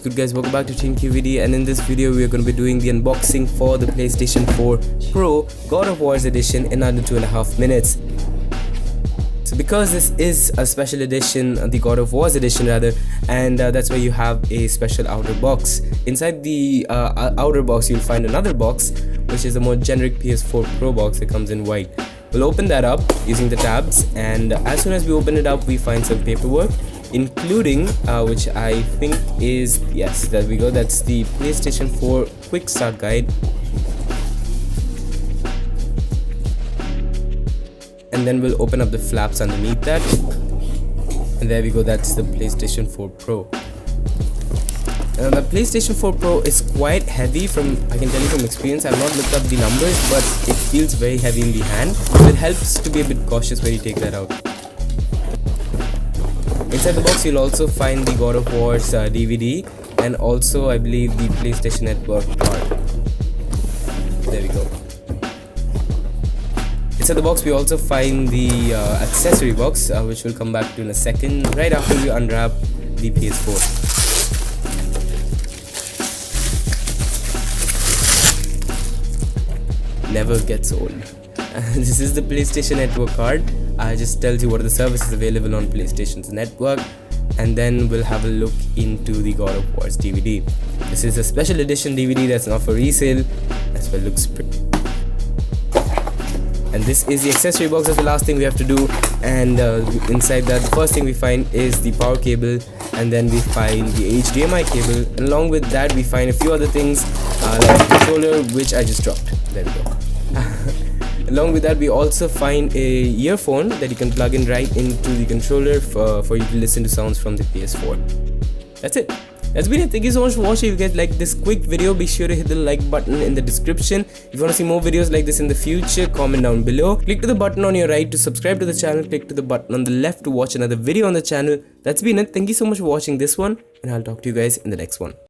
good guys, welcome back to TNQVD, and in this video we are going to be doing the unboxing for the PlayStation 4 Pro God of War edition in under 2.5 minutes. So because this is a special edition, the God of War edition rather, and that's why you have a special outer box. Inside the outer box you'll find another box, which is a more generic PS4 Pro box that comes in white. We'll open that up using the tabs, and as soon as we open it up we find some paperwork, including which I think is, yes, there we go, that's the PlayStation 4 quick start guide. And then we'll open up the flaps underneath that, and there we go, that's the PlayStation 4 Pro. The PlayStation 4 Pro is quite heavy, I can tell you from experience. I've not looked up the numbers, but it feels very heavy in the hand, so it helps to be a bit cautious when you take that out. Inside the box you'll also find the God of War's DVD, and also I believe the PlayStation Network card. There we go. Inside the box we also find the accessory box, which we'll come back to in a second, right after we unwrap the PS4. Never gets old. This is the PlayStation Network card. It just tells you what are the services available on PlayStation's network, and then we'll have a look into the God of War's DVD. This is a special edition DVD that's not for resale. That's why it looks pretty. And this is the accessory box. That's the last thing we have to do, and inside that the first thing we find is the power cable, and then we find the HDMI cable, and along with that we find a few other things like a controller, which I just dropped. There we go. Along with that we also find a earphone that you can plug in right into the controller for you to listen to sounds from the PS4. That's it. That's been it. Thank you so much for watching. If you guys like this quick video, be sure to hit the like button in the description. If you want to see more videos like this in the future, comment down below. Click to the button on your right to subscribe to the channel. Click to the button on the left to watch another video on the channel. That's been it. Thank you so much for watching this one, and I'll talk to you guys in the next one.